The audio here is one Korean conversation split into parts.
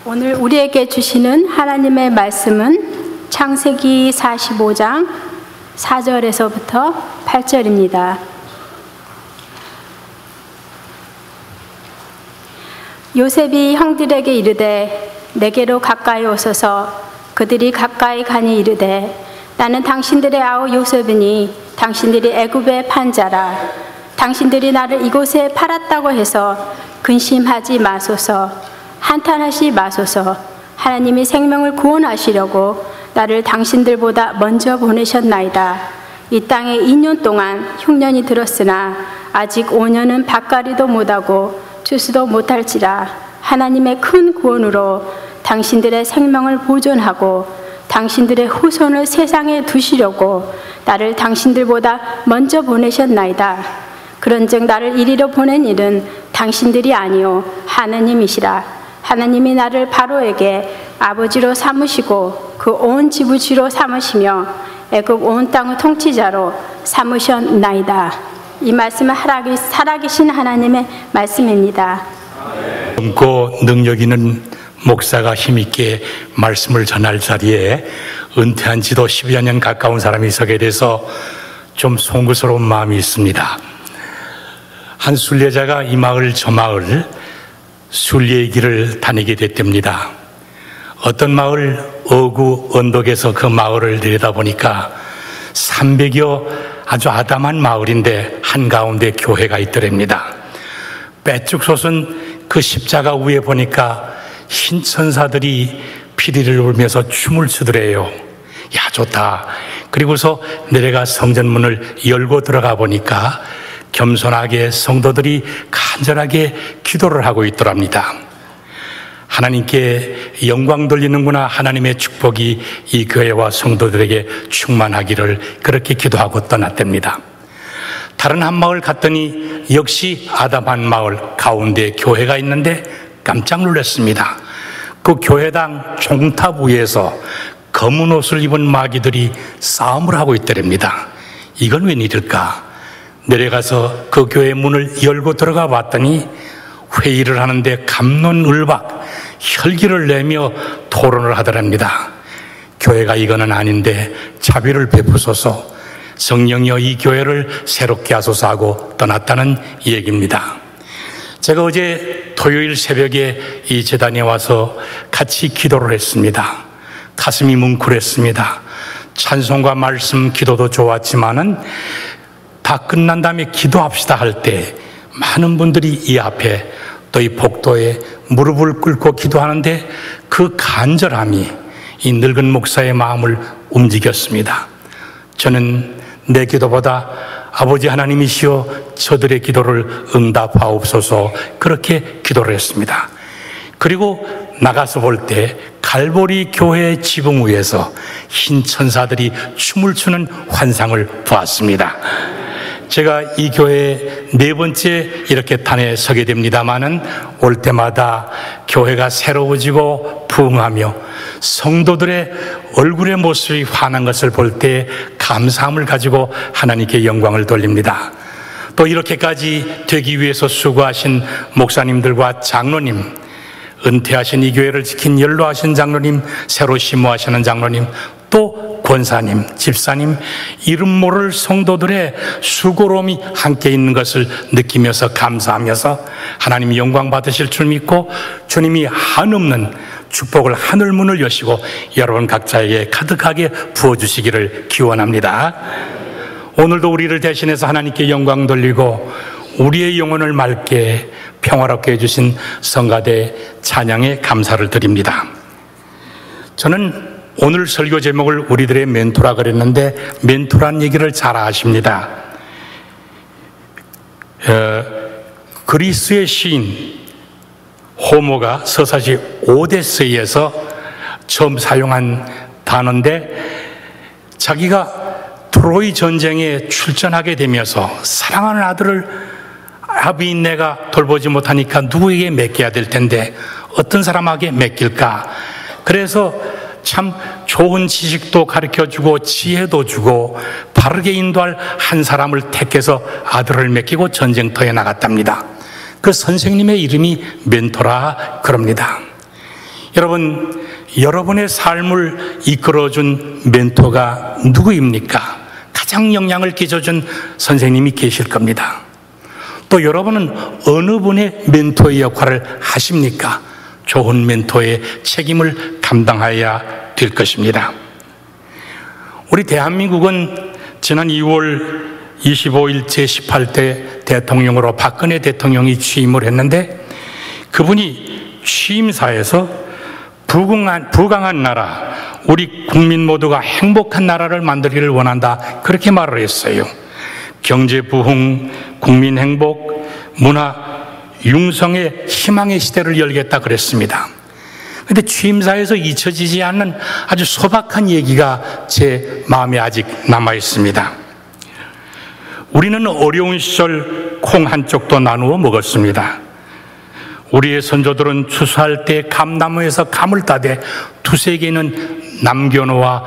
오늘 우리에게 주시는 하나님의 말씀은 창세기 45장 4절에서부터 8절입니다. 요셉이 형들에게 이르되 내게로 가까이 오소서. 그들이 가까이 가니 이르되 나는 당신들의 아우 요셉이니 당신들이 애굽의 판자라. 당신들이 나를 이곳에 팔았다고 해서 근심하지 마소서. 한탄하지 마소서. 하나님이 생명을 구원하시려고 나를 당신들보다 먼저 보내셨나이다. 이 땅에 2년 동안 흉년이 들었으나 아직 5년은 밭가리도 못하고 추수도 못할지라. 하나님의 큰 구원으로 당신들의 생명을 보존하고 당신들의 후손을 세상에 두시려고 나를 당신들보다 먼저 보내셨나이다. 그런즉 나를 이리로 보낸 일은 당신들이 아니요 하나님이시라. 하나님이 나를 바로에게 아버지로 삼으시고 그 온 지부지로 삼으시며 애굽 온 땅의 통치자로 삼으셨나이다. 이 말씀은 살아계신 하나님의 말씀입니다. 젊고 능력 있는 목사가 힘있게 말씀을 전할 자리에 은퇴한 지도 10여 년 가까운 사람이 서게 돼서 좀 송구스러운 마음이 있습니다. 한 순례자가 이 마을 저 마을 순례의 길을 다니게 됐답니다. 어떤 마을 어구 언덕에서 그 마을을 내려다보니까 300여 아주 아담한 마을인데 한가운데 교회가 있더랍니다. 빼쭉 솟은 그 십자가 위에 보니까 흰 천사들이 피리를 울면서 춤을 추더래요. 야, 좋다. 그리고서 내려가 성전문을 열고 들어가 보니까 겸손하게 성도들이 간절하게 기도를 하고 있더랍니다. 하나님께 영광 돌리는구나. 하나님의 축복이 이 교회와 성도들에게 충만하기를 그렇게 기도하고 떠났답니다. 다른 한 마을 갔더니 역시 아담한 마을 가운데 교회가 있는데 깜짝 놀랐습니다. 그 교회당 종탑 위에서 검은 옷을 입은 마귀들이 싸움을 하고 있더랍니다. 이건 웬일일까? 내려가서 그 교회 문을 열고 들어가 봤더니 회의를 하는데 갑론을박 혈기를 내며 토론을 하더랍니다. 교회가 이거는 아닌데 자비를 베푸소서. 성령이여 이 교회를 새롭게 하소서 하고 떠났다는 얘기입니다. 제가 어제 토요일 새벽에 이 제단에 와서 같이 기도를 했습니다. 가슴이 뭉클했습니다. 찬송과 말씀 기도도 좋았지만은 다 끝난 다음에 기도합시다 할 때 많은 분들이 이 앞에 또 이 복도에 무릎을 꿇고 기도하는데 그 간절함이 이 늙은 목사의 마음을 움직였습니다. 저는 내 기도보다 아버지 하나님이시여 저들의 기도를 응답하옵소서 그렇게 기도를 했습니다. 그리고 나가서 볼 때 갈보리 교회 지붕 위에서 흰 천사들이 춤을 추는 환상을 보았습니다. 제가 이 교회에 4번째 이렇게 단에 서게 됩니다마는 올 때마다 교회가 새로워지고 부흥하며 성도들의 얼굴의 모습이 환한 것을 볼 때 감사함을 가지고 하나님께 영광을 돌립니다. 또 이렇게까지 되기 위해서 수고하신 목사님들과 장로님, 은퇴하신 이 교회를 지킨 연로하신 장로님, 새로 심무하시는 장로님, 또 권사님, 집사님, 이름 모를 성도들의 수고로움이 함께 있는 것을 느끼면서 감사하면서 하나님 영광 받으실 줄 믿고 주님이 한없는 축복을 하늘문을 여시고 여러분 각자에게 가득하게 부어주시기를 기원합니다. 오늘도 우리를 대신해서 하나님께 영광 돌리고 우리의 영혼을 맑게 평화롭게 해주신 성가대 찬양에 감사를 드립니다. 저는 오늘 설교 제목을 우리들의 멘토라 그랬는데 멘토란 얘기를 잘 아십니다. 그리스의 시인 호모가 서사시 오데세이에서 처음 사용한 단어인데 자기가 트로이 전쟁에 출전하게 되면서 사랑하는 아들을 아비인내가 돌보지 못하니까 누구에게 맡겨야 될 텐데 어떤 사람에게 맡길까? 그래서 참 좋은 지식도 가르쳐주고 지혜도 주고 바르게 인도할 한 사람을 택해서 아들을 맡기고 전쟁터에 나갔답니다. 그 선생님의 이름이 멘토라 그럽니다. 여러분, 여러분의 삶을 이끌어준 멘토가 누구입니까? 가장 영향을 끼쳐준 선생님이 계실 겁니다. 또 여러분은 어느 분의 멘토의 역할을 하십니까? 좋은 멘토의 책임을 감당해야 될 것입니다. 우리 대한민국은 지난 2월 25일 제18대 대통령으로 박근혜 대통령이 취임을 했는데, 그분이 취임사에서 부강한 나라, 우리 국민 모두가 행복한 나라를 만들기를 원한다, 그렇게 말을 했어요. 경제 부흥, 국민 행복, 문화 융성의 희망의 시대를 열겠다 그랬습니다. 그런데 취임사에서 잊혀지지 않는 아주 소박한 얘기가 제 마음에 아직 남아 있습니다. 우리는 어려운 시절 콩 한 쪽도 나누어 먹었습니다. 우리의 선조들은 추수할 때 감나무에서 감을 따되 두세 개는 남겨놓아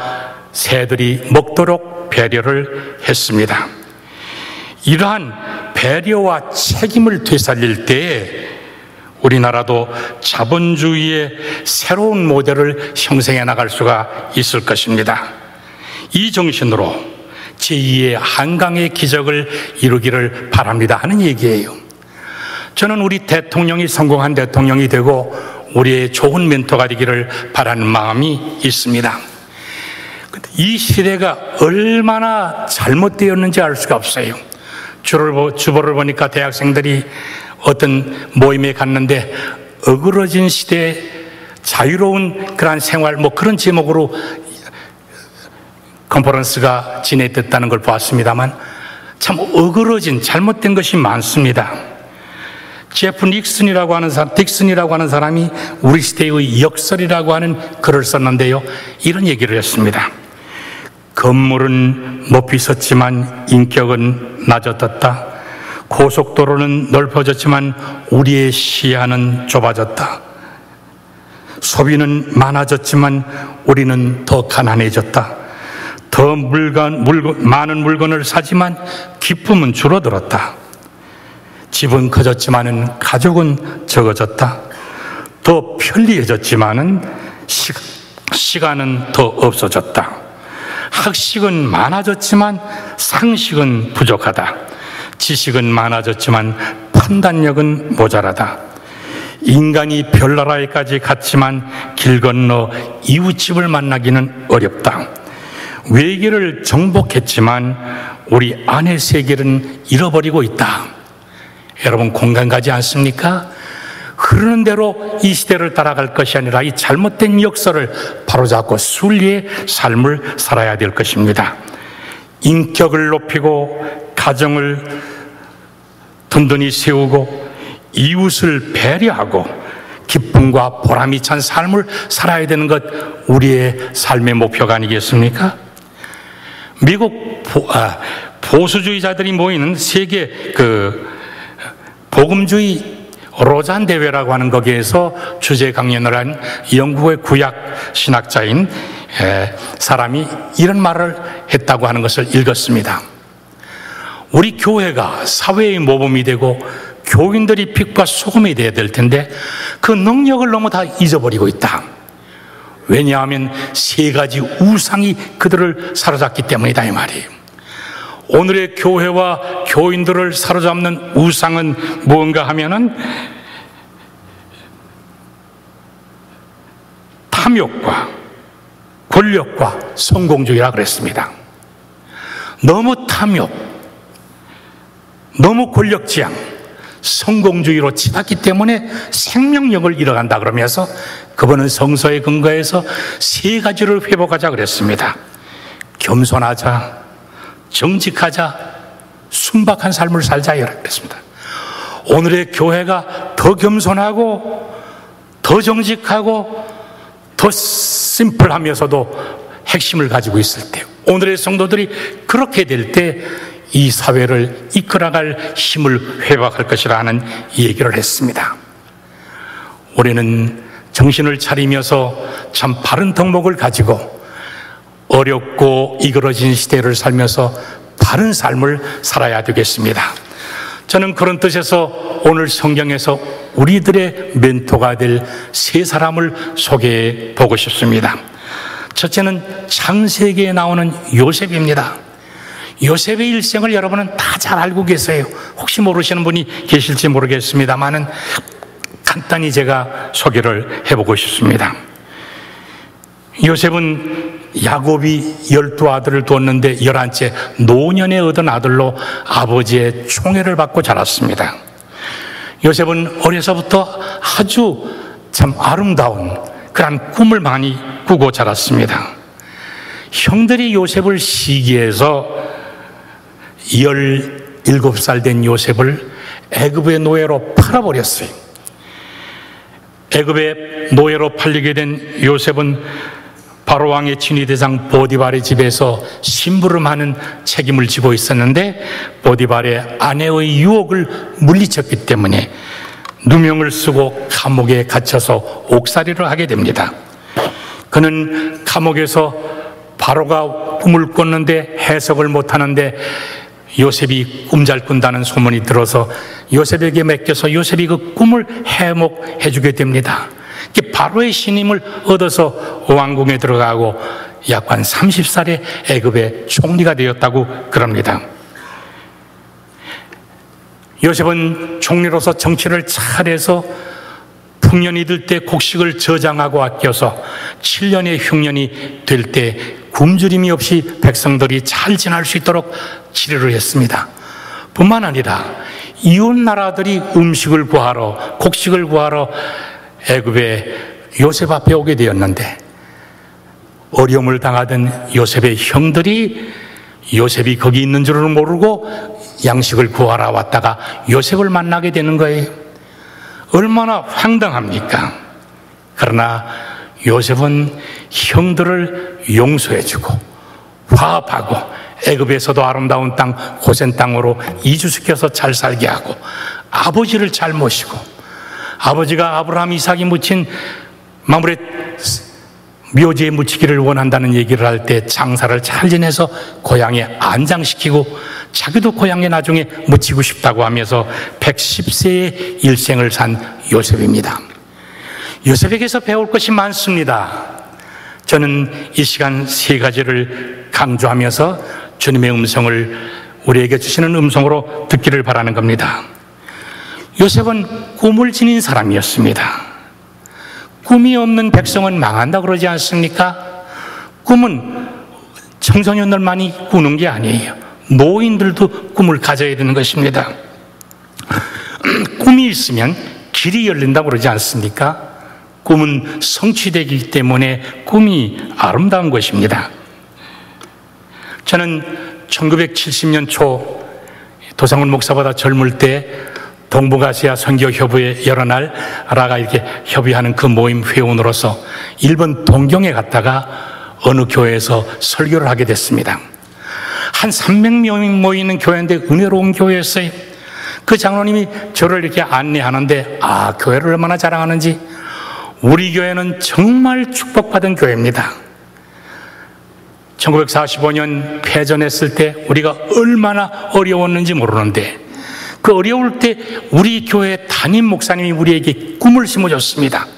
새들이 먹도록 배려를 했습니다. 이러한 배려와 책임을 되살릴 때에 우리나라도 자본주의의 새로운 모델을 형성해 나갈 수가 있을 것입니다. 이 정신으로 제2의 한강의 기적을 이루기를 바랍니다 하는 얘기예요. 저는 우리 대통령이 성공한 대통령이 되고 우리의 좋은 멘토가 되기를 바라는 마음이 있습니다. 이 시대가 얼마나 잘못되었는지 알 수가 없어요. 주보를 보니까 대학생들이 어떤 모임에 갔는데 어그러진 시대에 자유로운 그런 생활, 그런 제목으로 컨퍼런스가 진행됐다는 걸 보았습니다만 참 어그러진 잘못된 것이 많습니다. 제프 딕슨이라고 하는 사람이 우리 시대의 역설이라고 하는 글을 썼는데요, 이런 얘기를 했습니다. 건물은 높이 섰지만 인격은 낮아졌다. 고속도로는 넓어졌지만 우리의 시야는 좁아졌다. 소비는 많아졌지만 우리는 더 가난해졌다. 더 많은 물건을 사지만 기쁨은 줄어들었다. 집은 커졌지만은 가족은 적어졌다. 더 편리해졌지만은 시간은 더 없어졌다. 학식은 많아졌지만 상식은 부족하다. 지식은 많아졌지만 판단력은 모자라다. 인간이 별나라에까지 갔지만 길 건너 이웃집을 만나기는 어렵다. 외계를 정복했지만 우리 안의 세계는 잃어버리고 있다. 여러분 공감 가지 않습니까? 흐르는 대로 이 시대를 따라갈 것이 아니라 이 잘못된 역사를 바로잡고 순리의 삶을 살아야 될 것입니다. 인격을 높이고 가정을 든든히 세우고 이웃을 배려하고 기쁨과 보람이 찬 삶을 살아야 되는 것, 우리의 삶의 목표가 아니겠습니까? 미국 보수주의자들이 모이는 세계 복음주의 로잔 대회라고 하는 거기에서 주제 강연을 한 영국의 구약 신학자인 사람이 이런 말을 했다고 하는 것을 읽었습니다. 우리 교회가 사회의 모범이 되고 교인들이 빛과 소금이 되어야 될 텐데 그 능력을 너무 다 잊어버리고 있다. 왜냐하면 세 가지 우상이 그들을 사로잡기 때문이다, 이 말이에요. 오늘의 교회와 교인들을 사로잡는 우상은 무언가 하면은 탐욕과 권력과 성공주의라 그랬습니다. 너무 탐욕, 너무 권력지향, 성공주의로 치닫기 때문에 생명력을 잃어간다 그러면서 그분은 성서에 근거해서 세 가지를 회복하자 그랬습니다. 겸손하자, 정직하자, 순박한 삶을 살자 그랬습니다. 오늘의 교회가 더 겸손하고 더 정직하고 더 심플하면서도 핵심을 가지고 있을 때, 오늘의 성도들이 그렇게 될 때 이 사회를 이끌어갈 힘을 회복할 것이라는 얘기를 했습니다. 우리는 정신을 차리면서 참 바른 덕목을 가지고 어렵고 이그러진 시대를 살면서 바른 삶을 살아야 되겠습니다. 저는 그런 뜻에서 오늘 성경에서 우리들의 멘토가 될 세 사람을 소개해 보고 싶습니다. 첫째는 창세기에 나오는 요셉입니다. 요셉의 일생을 여러분은 다 잘 알고 계세요. 혹시 모르시는 분이 계실지 모르겠습니다만은 간단히 제가 소개를 해보고 싶습니다. 요셉은 야곱이 12아들을 두었는데 11째 노년에 얻은 아들로 아버지의 총애를 받고 자랐습니다. 요셉은 어려서부터 아주 참 아름다운 그런 꿈을 많이 꾸고 자랐습니다. 형들이 요셉을 시기해서 17살 된 요셉을 애굽의 노예로 팔아버렸어요. 애굽의 노예로 팔리게 된 요셉은 바로 왕의 친위대장 보디발의 집에서 심부름하는 책임을 지고 있었는데 보디발의 아내의 유혹을 물리쳤기 때문에 누명을 쓰고 감옥에 갇혀서 옥살이를 하게 됩니다. 그는 감옥에서 바로가 꿈을 꿨는데 해석을 못하는데 요셉이 꿈 잘 꾼다는 소문이 들어서 요셉에게 맡겨서 요셉이 그 꿈을 해목해 주게 됩니다. 바로의 신임을 얻어서 왕궁에 들어가고 약 한 30살에 애굽의 총리가 되었다고 그럽니다. 요셉은 총리로서 정치를 잘해서 풍년이 들 때 곡식을 저장하고 아껴서 7년의 흉년이 될 때 굶주림이 없이 백성들이 잘 지낼 수 있도록 치료를 했습니다. 뿐만 아니라 이웃 나라들이 음식을 구하러 곡식을 구하러 애굽의 요셉 앞에 오게 되었는데 어려움을 당하던 요셉의 형들이 요셉이 거기 있는 줄은 모르고 양식을 구하러 왔다가 요셉을 만나게 되는 거예요. 얼마나 황당합니까? 그러나 요셉은 형들을 용서해주고 화합하고 애굽에서도 아름다운 땅 고센 땅으로 이주시켜서 잘 살게 하고 아버지를 잘 모시고 아버지가 아브라함 이삭이 묻힌 마므렛 묘지에 묻히기를 원한다는 얘기를 할 때 장사를 잘 지내서 고향에 안장시키고 자기도 고향에 나중에 묻히고 싶다고 하면서 110세의 일생을 산 요셉입니다. 요셉에게서 배울 것이 많습니다. 저는 이 시간 세 가지를 강조하면서 주님의 음성을 우리에게 주시는 음성으로 듣기를 바라는 겁니다. 요셉은 꿈을 지닌 사람이었습니다. 꿈이 없는 백성은 망한다 그러지 않습니까? 꿈은 청소년들만이 꾸는 게 아니에요. 노인들도 꿈을 가져야 되는 것입니다. 꿈이 있으면 길이 열린다고 그러지 않습니까? 꿈은 성취되기 때문에 꿈이 아름다운 것입니다. 저는 1970년 초 도상훈 목사보다 젊을 때 동북아시아 선교협의회 여러 나라가 이렇게 협의하는 그 모임 회원으로서 일본 동경에 갔다가 어느 교회에서 설교를 하게 됐습니다. 한 300명이 모이는 교회인데 은혜로운 교회였어요. 그 장로님이 저를 이렇게 안내하는데 교회를 얼마나 자랑하는지 우리 교회는 정말 축복받은 교회입니다. 1945년 패전했을 때 우리가 얼마나 어려웠는지 모르는데 그 어려울 때 우리 교회 담임 목사님이 우리에게 꿈을 심어줬습니다.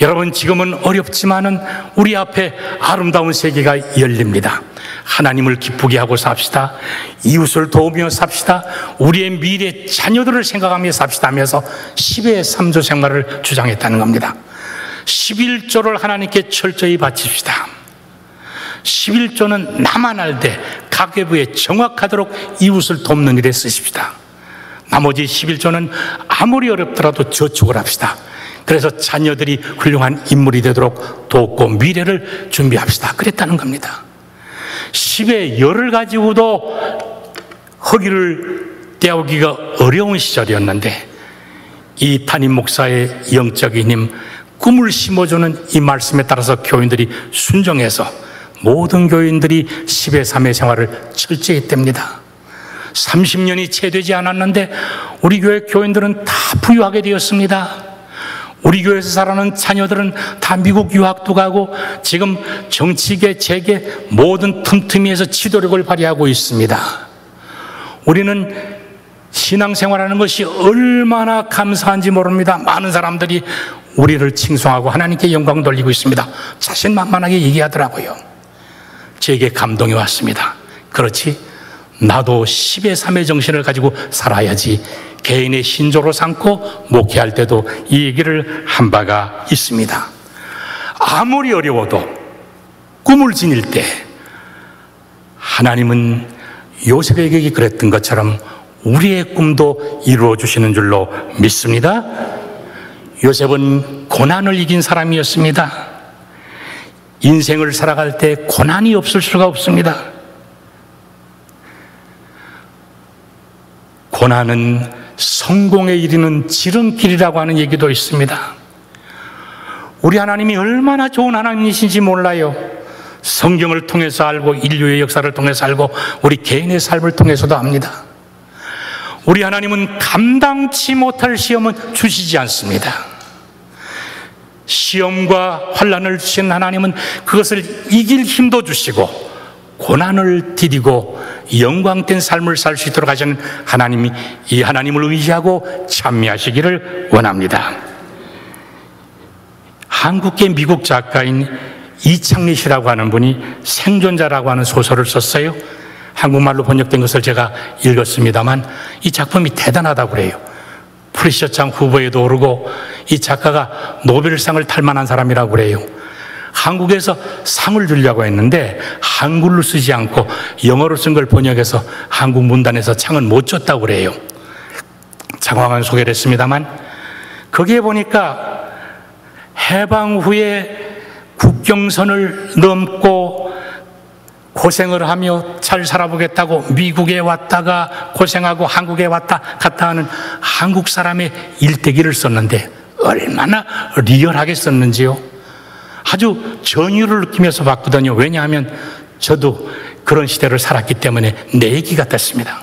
여러분 지금은 어렵지만은 우리 앞에 아름다운 세계가 열립니다. 하나님을 기쁘게 하고 삽시다. 이웃을 도우며 삽시다. 우리의 미래 자녀들을 생각하며 삽시다 하면서 10의 3조 생활을 주장했다는 겁니다. 11조를 하나님께 철저히 바칩시다. 11조는 나만 알되 가계부에 정확하도록 이웃을 돕는 일에 쓰십시다. 나머지 11조는 아무리 어렵더라도 저축을 합시다. 그래서 자녀들이 훌륭한 인물이 되도록 돕고 미래를 준비합시다. 그랬다는 겁니다. 10의 열을 가지고도 허기를 떼우기가 어려운 시절이었는데 이 담임 목사의 영적인 힘, 꿈을 심어주는 이 말씀에 따라서 교인들이 순종해서 모든 교인들이 10의 3의 생활을 철저히 했답니다. 30년이 채 되지 않았는데 우리 교회 교인들은 다 부유하게 되었습니다. 우리 교회에서 자라는 자녀들은 다 미국 유학도 가고 지금 정치계, 재계 모든 틈틈이에서 지도력을 발휘하고 있습니다. 우리는 신앙생활하는 것이 얼마나 감사한지 모릅니다. 많은 사람들이 우리를 칭송하고 하나님께 영광 돌리고 있습니다. 자신만만하게 얘기하더라고요. 제게 감동이 왔습니다. 그렇지, 나도 10의 3의 정신을 가지고 살아야지. 개인의 신조로 삼고 목회할 때도 이 얘기를 한 바가 있습니다. 아무리 어려워도 꿈을 지닐 때 하나님은 요셉에게 그랬던 것처럼 우리의 꿈도 이루어 주시는 줄로 믿습니다. 요셉은 고난을 이긴 사람이었습니다. 인생을 살아갈 때 고난이 없을 수가 없습니다. 고난은 성공에 이르는 지름길이라고 하는 얘기도 있습니다. 우리 하나님이 얼마나 좋은 하나님이신지 몰라요. 성경을 통해서 알고 인류의 역사를 통해서 알고 우리 개인의 삶을 통해서도 압니다. 우리 하나님은 감당치 못할 시험은 주시지 않습니다. 시험과 환난을 주신 하나님은 그것을 이길 힘도 주시고 고난을 디디고 영광된 삶을 살 수 있도록 하시는 하나님이, 이 하나님을 의지하고 찬미하시기를 원합니다. 한국계 미국 작가인 이창리 씨라고 하는 분이 생존자라고 하는 소설을 썼어요. 한국말로 번역된 것을 제가 읽었습니다만 이 작품이 대단하다고 그래요. 프리셔상 후보에도 오르고 이 작가가 노벨상을 탈 만한 사람이라고 그래요. 한국에서 상을 주려고 했는데 한글로 쓰지 않고 영어로 쓴 걸 번역해서 한국 문단에서 상은 못 줬다고 그래요. 장황한 소개를 했습니다만 거기에 보니까 해방 후에 국경선을 넘고 고생을 하며 잘 살아보겠다고 미국에 왔다가 고생하고 한국에 왔다 갔다 하는 한국 사람의 일대기를 썼는데 얼마나 리얼하게 썼는지요. 아주 전율을 느끼면서 봤거든요. 왜냐하면 저도 그런 시대를 살았기 때문에 내 얘기 같았습니다.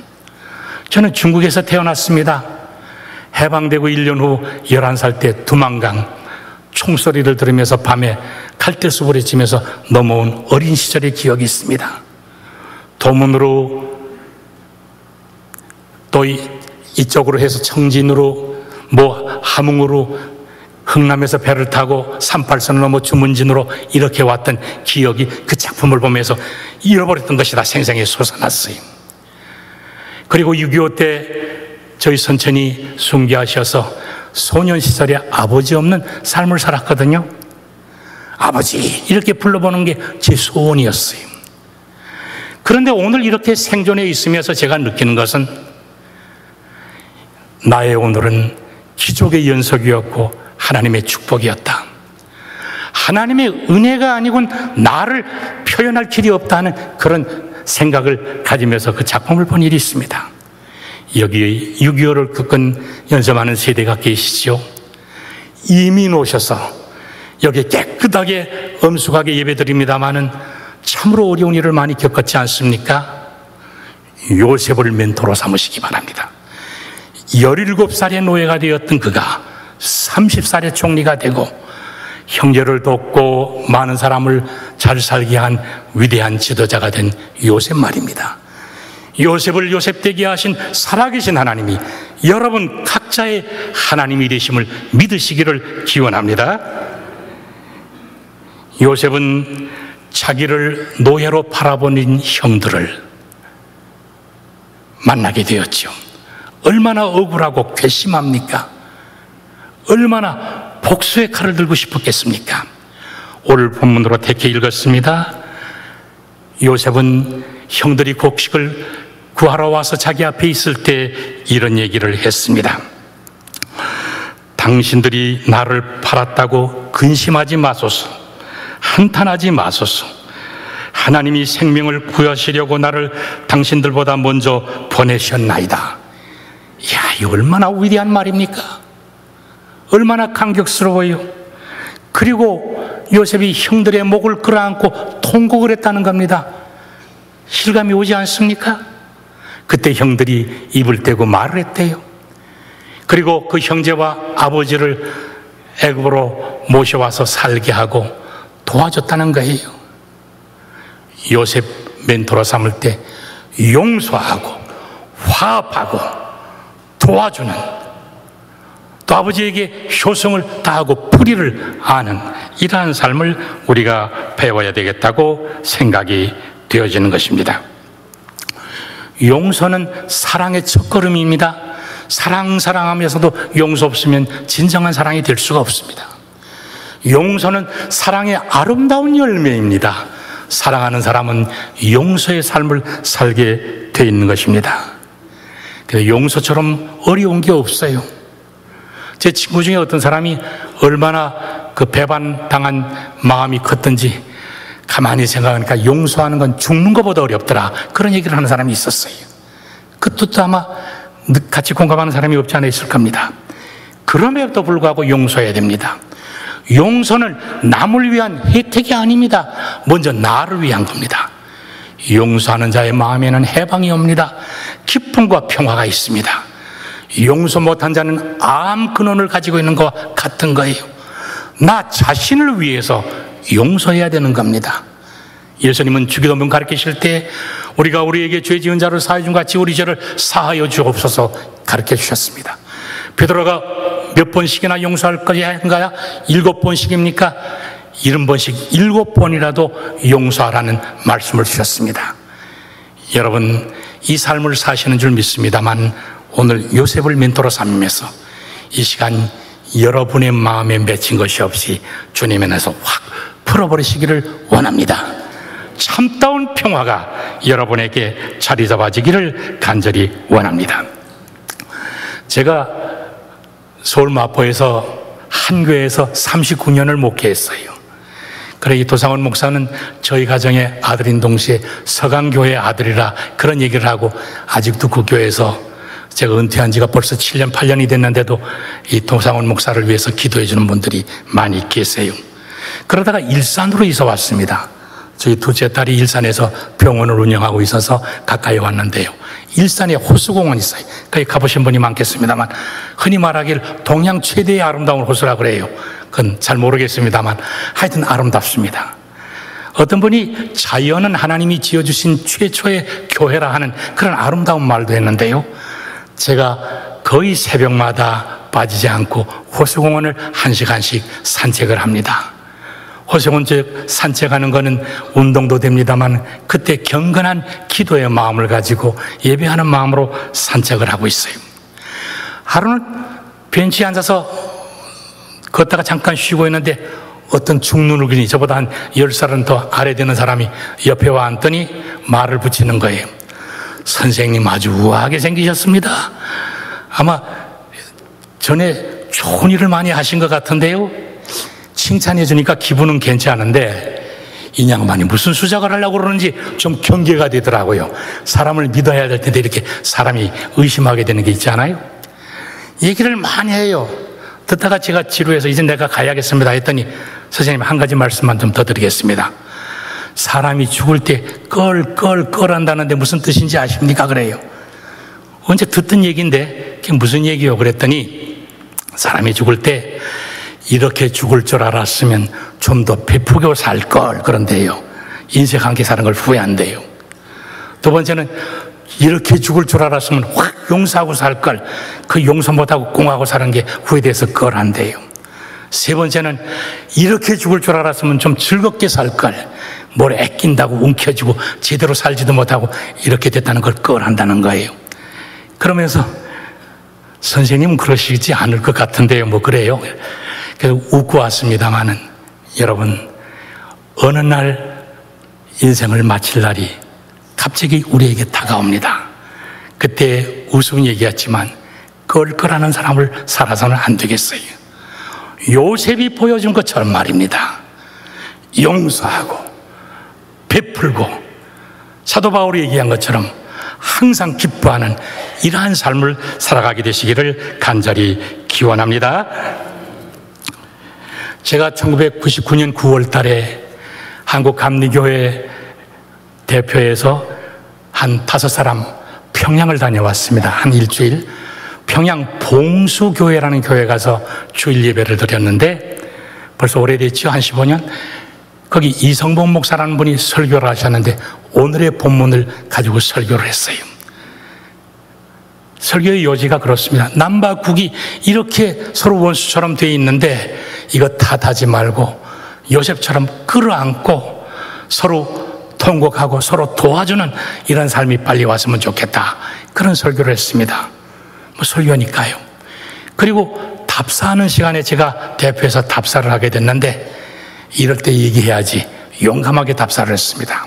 저는 중국에서 태어났습니다. 해방되고 1년 후 11살 때 두만강 총소리를 들으면서 밤에 칼퇴수불에 지면서 넘어온 어린 시절의 기억이 있습니다. 도문으로 또 이쪽으로 해서 청진으로 함흥으로 흥남에서 배를 타고 38선을 넘어 주문진으로 이렇게 왔던 기억이 그 작품을 보면서 잃어버렸던 것이 다 생생히 솟아났어요. 그리고 6.25 때 저희 선천이 순교하셔서 소년 시절에 아버지 없는 삶을 살았거든요. 아버지 이렇게 불러보는 게 제 소원이었어요. 그런데 오늘 이렇게 생존해 있으면서 제가 느끼는 것은 나의 오늘은 기적의 연속이었고 하나님의 축복이었다. 하나님의 은혜가 아니곤 나를 표현할 길이 없다 하는 그런 생각을 가지면서 그 작품을 본 일이 있습니다. 여기 6.25를 겪은 연습하는 세대가 계시죠. 이민 오셔서 여기 깨끗하게 엄숙하게 예배드립니다마는 참으로 어려운 일을 많이 겪었지 않습니까? 요셉을 멘토로 삼으시기 바랍니다. 17살의 노예가 되었던 그가 30살의 총리가 되고 형제를 돕고 많은 사람을 잘 살게 한 위대한 지도자가 된 요셉 말입니다. 요셉을 요셉되게 하신 살아계신 하나님이 여러분 각자의 하나님이 되심을 믿으시기를 기원합니다. 요셉은 자기를 노예로 팔아버린 형들을 만나게 되었죠. 얼마나 억울하고 괘씸합니까? 얼마나 복수의 칼을 들고 싶었겠습니까? 오늘 본문으로 택해 읽었습니다. 요셉은 형들이 곡식을 구하러 와서 자기 앞에 있을 때 이런 얘기를 했습니다. 당신들이 나를 팔았다고 근심하지 마소서. 한탄하지 마소서. 하나님이 생명을 구하시려고 나를 당신들보다 먼저 보내셨나이다. 이야, 이 얼마나 위대한 말입니까? 얼마나 감격스러워요. 그리고 요셉이 형들의 목을 끌어안고 통곡을 했다는 겁니다. 실감이 오지 않습니까? 그때 형들이 입을 떼고 말을 했대요. 그리고 그 형제와 아버지를 애굽으로 모셔와서 살게 하고 도와줬다는 거예요. 요셉 멘토로 삼을 때 용서하고 화합하고 도와주는, 또 아버지에게 효성을 다하고 불의를 아는 이러한 삶을 우리가 배워야 되겠다고 생각이 되어지는 것입니다. 용서는 사랑의 첫걸음입니다. 사랑하면서도 용서 없으면 진정한 사랑이 될 수가 없습니다. 용서는 사랑의 아름다운 열매입니다. 사랑하는 사람은 용서의 삶을 살게 되어 있는 것입니다. 용서처럼 어려운 게 없어요. 제 친구 중에 어떤 사람이 얼마나 그 배반당한 마음이 컸던지 가만히 생각하니까 용서하는 건 죽는 것보다 어렵더라, 그런 얘기를 하는 사람이 있었어요. 그 뜻도 아마 같이 공감하는 사람이 없지 않아 있을 겁니다. 그럼에도 불구하고 용서해야 됩니다. 용서는 남을 위한 혜택이 아닙니다. 먼저 나를 위한 겁니다. 용서하는 자의 마음에는 해방이 옵니다. 기쁨과 평화가 있습니다. 용서 못한 자는 암 근원을 가지고 있는 것과 같은 거예요. 나 자신을 위해서 용서해야 되는 겁니다. 예수님은 주기도문 가르치실 때 우리가 우리에게 죄 지은 자를 사하여 준 같이 우리 죄를 사하여 주옵소서 가르쳐 주셨습니다. 베드로가 몇 번씩이나 용서할 거야? 7번씩입니까? 70번씩 7번이라도 용서하라는 말씀을 주셨습니다. 여러분, 이 삶을 사시는 줄 믿습니다만 오늘 요셉을 멘토로 삼으면서 이 시간 여러분의 마음에 맺힌 것이 없이 주님 안에서 확 풀어버리시기를 원합니다. 참다운 평화가 여러분에게 자리 잡아지기를 간절히 원합니다. 제가 서울 마포에서 한 교회에서 39년을 목회했어요. 그래 이 도상원 목사는 저희 가정의 아들인 동시에 서강교회 아들이라 그런 얘기를 하고, 아직도 그 교회에서 제가 은퇴한 지가 벌써 7년 8년이 됐는데도 이 도상원 목사를 위해서 기도해 주는 분들이 많이 계세요. 그러다가 일산으로 이사 왔습니다. 저희 둘째 딸이 일산에서 병원을 운영하고 있어서 가까이 왔는데요, 일산에 호수공원이 있어요. 거기 가보신 분이 많겠습니다만 흔히 말하길 동양 최대의 아름다운 호수라 그래요. 그건 잘 모르겠습니다만 하여튼 아름답습니다. 어떤 분이 자연은 하나님이 지어주신 최초의 교회라 하는 그런 아름다운 말도 했는데요, 제가 거의 새벽마다 빠지지 않고 호수공원을 1시간씩 산책을 합니다. 호수공원 산책하는 거는 운동도 됩니다만 그때 경건한 기도의 마음을 가지고 예배하는 마음으로 산책을 하고 있어요. 하루는 벤치에 앉아서 걷다가 잠깐 쉬고 있는데 어떤 중누누기니 저보다 한 10살은 더 아래 되는 사람이 옆에 와 앉더니 말을 붙이는 거예요. 선생님 아주 우아하게 생기셨습니다. 아마 전에 좋은 일을 많이 하신 것 같은데요, 칭찬해 주니까 기분은 괜찮은데 이 양반이 무슨 수작을 하려고 그러는지 좀 경계가 되더라고요. 사람을 믿어야 될 텐데 이렇게 사람이 의심하게 되는 게 있잖아요. 얘기를 많이 해요. 듣다가 제가 지루해서 이제 내가 가야겠습니다 했더니 선생님 한 가지 말씀만 좀 더 드리겠습니다. 사람이 죽을 때 껄껄껄 한다는데 무슨 뜻인지 아십니까? 그래요. 언제 듣던 얘기인데 그게 무슨 얘기요? 그랬더니 사람이 죽을 때 이렇게 죽을 줄 알았으면 좀 더 베푸고 살 걸, 그런데요, 인생 함께 사는 걸 후회한대요. 두 번째는 이렇게 죽을 줄 알았으면 확 용서하고 살 걸, 그 용서 못하고 꽁하고 사는 게 후회돼서 껄한대요. 세 번째는 이렇게 죽을 줄 알았으면 좀 즐겁게 살 걸, 뭘 아낀다고 움켜쥐고 제대로 살지도 못하고 이렇게 됐다는 걸 껄한다는 거예요. 그러면서 선생님은 그러시지 않을 것 같은데요, 뭐 그래요. 그래서 웃고 왔습니다마는 여러분, 어느 날 인생을 마칠 날이 갑자기 우리에게 다가옵니다. 그때 우스운 얘기였지만 껄껄하는 사람을 살아서는 안 되겠어요. 요셉이 보여준 것처럼 말입니다. 용서하고 베풀고 사도 바울이 얘기한 것처럼 항상 기뻐하는 이러한 삶을 살아가게 되시기를 간절히 기원합니다. 제가 1999년 9월 달에 한국감리교회 대표에서 한 5사람 평양을 다녀왔습니다. 한 일주일. 평양 봉수교회라는 교회 가서 주일 예배를 드렸는데 벌써 오래됐죠. 한 15년. 거기 이성복 목사라는 분이 설교를 하셨는데 오늘의 본문을 가지고 설교를 했어요. 설교의 요지가 그렇습니다. 남과 북이 이렇게 서로 원수처럼 되어 있는데 이거 탓하지 말고 요셉처럼 끌어안고 서로 통곡하고 서로 도와주는 이런 삶이 빨리 왔으면 좋겠다. 그런 설교를 했습니다. 뭐 설교니까요. 그리고 답사하는 시간에 제가 대표해서 답사를 하게 됐는데 이럴 때 얘기해야지 용감하게 답사를 했습니다.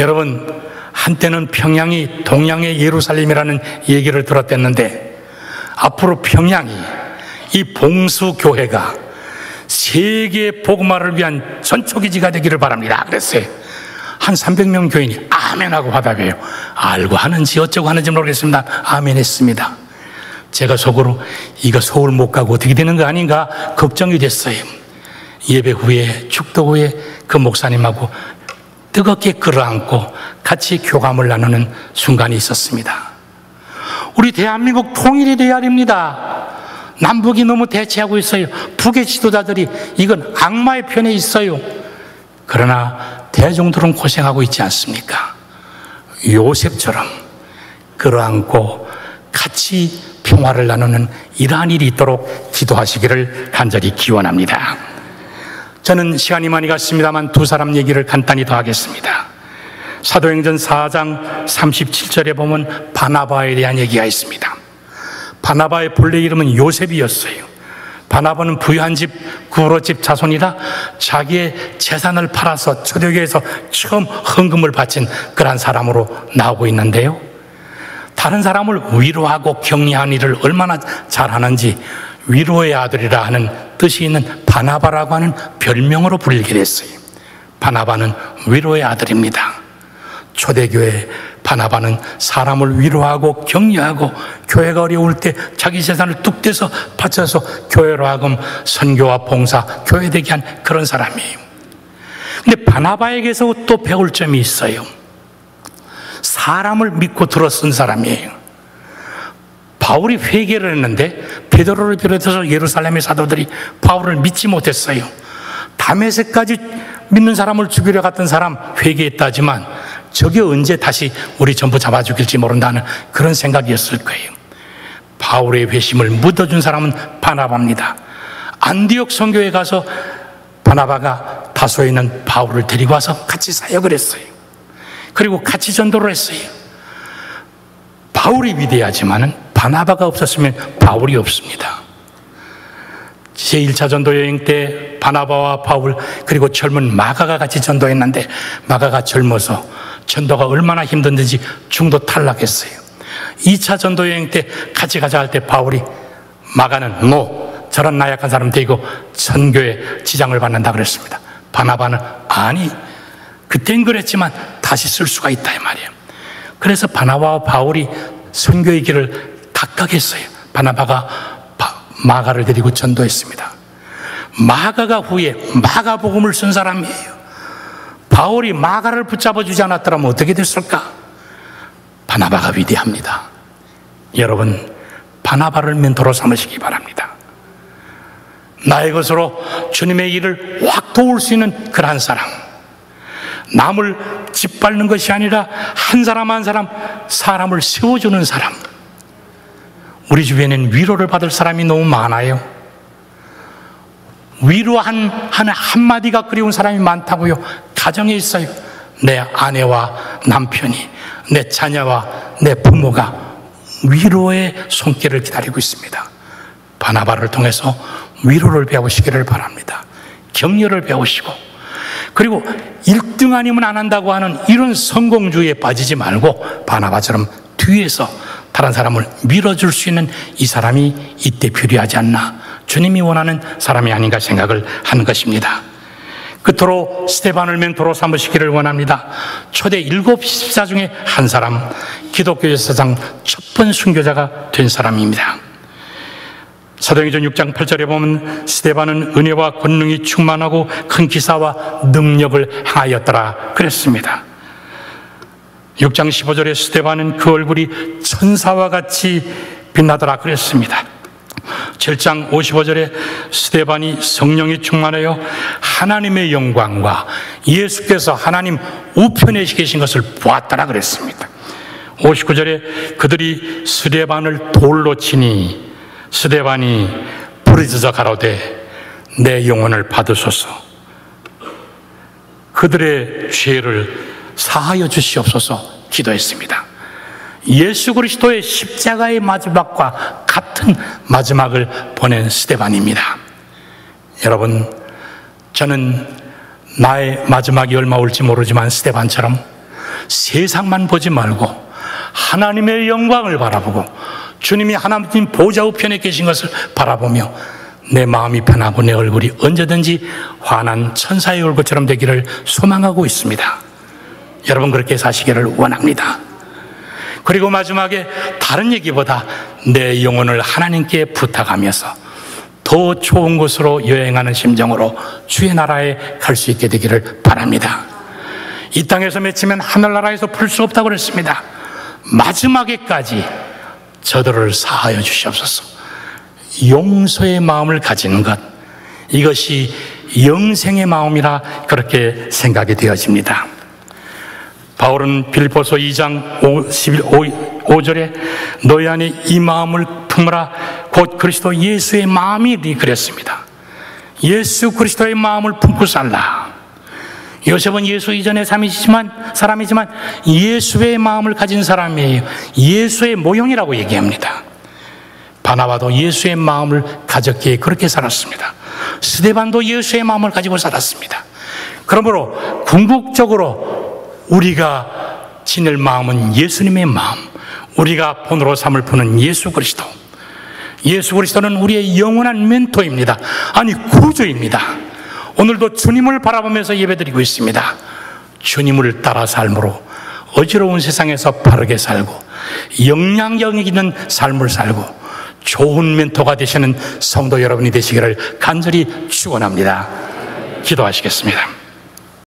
여러분, 한때는 평양이 동양의 예루살렘이라는 얘기를 들었댔는데 앞으로 평양이 이 봉수교회가 세계 복음화를 위한 전초기지가 되기를 바랍니다. 그랬어요. 한 300명 교인이 아멘하고 화답해요. 알고 하는지 어쩌고 하는지 모르겠습니다. 아멘 했습니다. 제가 속으로 이거 서울 못 가고 어떻게 되는 거 아닌가 걱정이 됐어요. 예배 후에 축도 후에 그 목사님하고 뜨겁게 끌어안고 같이 교감을 나누는 순간이 있었습니다. 우리 대한민국 통일이 되어야 됩니다. 남북이 너무 대치하고 있어요. 북의 지도자들이 이건 악마의 편에 있어요. 그러나 대중들은 고생하고 있지 않습니까? 요셉처럼 끌어안고 같이 평화를 나누는 이러한 일이 있도록 기도하시기를 간절히 기원합니다. 저는 시간이 많이 갔습니다만 두 사람 얘기를 간단히 더 하겠습니다. 사도행전 4장 37절에 보면 바나바에 대한 얘기가 있습니다. 바나바의 본래 이름은 요셉이었어요. 바나바는 부유한 집, 구로집 자손이라 자기의 재산을 팔아서 초대교회에서 처음 헌금을 바친 그런 사람으로 나오고 있는데요. 다른 사람을 위로하고 격려하는 일을 얼마나 잘하는지 위로의 아들이라 하는 뜻이 있는 바나바라고 하는 별명으로 불리게 됐어요. 바나바는 위로의 아들입니다. 초대교회 바나바는 사람을 위로하고 격려하고 교회가 어려울 때 자기 재산을 뚝 떼서 바쳐서 교회로 하금 선교와 봉사, 교회되게 한 그런 사람이에요. 근데 바나바에게서 또 배울 점이 있어요. 사람을 믿고 들어쓴 사람이에요. 바울이 회개를 했는데 베드로를 비롯해서 예루살렘의 사도들이 바울을 믿지 못했어요. 다메섹까지 믿는 사람을 죽이려 갔던 사람 회개했다지만 저게 언제 다시 우리 전부 잡아 죽일지 모른다는 그런 생각이었을 거예요. 바울의 회심을 묻어준 사람은 바나바입니다. 안디옥 선교에 가서 바나바가 다소에 있는 바울을 데리고 와서 같이 사역을 했어요. 그리고 같이 전도를 했어요. 바울이 위대하지만은 바나바가 없었으면 바울이 없습니다. 제1차 전도 여행 때 바나바와 바울 그리고 젊은 마가가 같이 전도했는데 마가가 젊어서 전도가 얼마나 힘든지 중도 탈락했어요. 2차 전도 여행 때 같이 가자 할 때 바울이 마가는 저런 나약한 사람 데리고 선교에 지장을 받는다 그랬습니다. 바나바는 아니 그땐 그랬지만 다시 쓸 수가 있다 이 말이에요. 그래서 바나바와 바울이 선교의 길을 각각했어요. 바나바가 마가를 데리고 전도했습니다. 마가가 후에 마가복음을 쓴 사람이에요. 바울이 마가를 붙잡아주지 않았더라면 어떻게 됐을까? 바나바가 위대합니다. 여러분, 바나바를 멘토로 삼으시기 바랍니다. 나의 것으로 주님의 일을 확 도울 수 있는 그러한 사람, 남을 짓밟는 것이 아니라 한 사람 한 사람 사람을 세워주는 사람. 우리 주변에는 위로를 받을 사람이 너무 많아요. 위로 한마디가 그리운 사람이 많다고요. 가정에 있어요. 내 아내와 남편이, 내 자녀와 내 부모가 위로의 손길을 기다리고 있습니다. 바나바를 통해서 위로를 배우시기를 바랍니다. 격려를 배우시고, 그리고 1등 아니면 안 한다고 하는 이런 성공주의에 빠지지 말고 바나바처럼 뒤에서 다른 사람을 밀어줄 수 있는 이 사람이 이때 필요하지 않나, 주님이 원하는 사람이 아닌가 생각을 하는 것입니다. 끝으로 스데반을 멘토로 삼으시기를 원합니다. 초대 7집사 중에 한 사람, 기독교 역사상 첫 번 순교자가 된 사람입니다. 사도행전 6장 8절에 보면 스데반은 은혜와 권능이 충만하고 큰 기사와 능력을 행하였더라 그랬습니다. 6장 15절에 스데반은 그 얼굴이 천사와 같이 빛나더라 그랬습니다. 7장 55절에 스데반이 성령이 충만하여 하나님의 영광과 예수께서 하나님 우편에 계신 것을 보았더라 그랬습니다. 59절에 그들이 스데반을 돌로 치니 스데반이 부르짖어 가로되 내 영혼을 받으소서. 그들의 죄를 사하여 주시옵소서 기도했습니다. 예수 그리스도의 십자가의 마지막과 같은 마지막을 보낸 스데반입니다. 여러분, 저는 나의 마지막이 얼마 올지 모르지만 스데반처럼 세상만 보지 말고 하나님의 영광을 바라보고 주님이 하나님 보좌 우편에 계신 것을 바라보며 내 마음이 편하고 내 얼굴이 언제든지 환한 천사의 얼굴처럼 되기를 소망하고 있습니다. 여러분, 그렇게 사시기를 원합니다. 그리고 마지막에 다른 얘기보다 내 영혼을 하나님께 부탁하면서 더 좋은 곳으로 여행하는 심정으로 주의 나라에 갈 수 있게 되기를 바랍니다. 이 땅에서 맺히면 하늘나라에서 풀 수 없다고 그랬습니다. 마지막에까지 저들을 사하여 주시옵소서. 용서의 마음을 가지는 것, 이것이 영생의 마음이라 그렇게 생각이 되어집니다. 바울은 빌립보서 2장 5절에 너희 안에 이 마음을 품으라 곧 그리스도 예수의 마음이니 그랬습니다. 예수 그리스도의 마음을 품고 살라. 요셉은 예수 이전의 사람이지만 예수의 마음을 가진 사람이에요. 예수의 모형이라고 얘기합니다. 바나바도 예수의 마음을 가졌기에 그렇게 살았습니다. 스데반도 예수의 마음을 가지고 살았습니다. 그러므로 궁극적으로 우리가 지닐 마음은 예수님의 마음, 우리가 본으로 삼을 분은 예수 그리스도. 예수 그리스도는 우리의 영원한 멘토입니다. 아니, 구주입니다. 오늘도 주님을 바라보면서 예배드리고 있습니다. 주님을 따라 삶으로 어지러운 세상에서 바르게 살고 영향력 있는 삶을 살고 좋은 멘토가 되시는 성도 여러분이 되시기를 간절히 축원합니다. 기도하시겠습니다.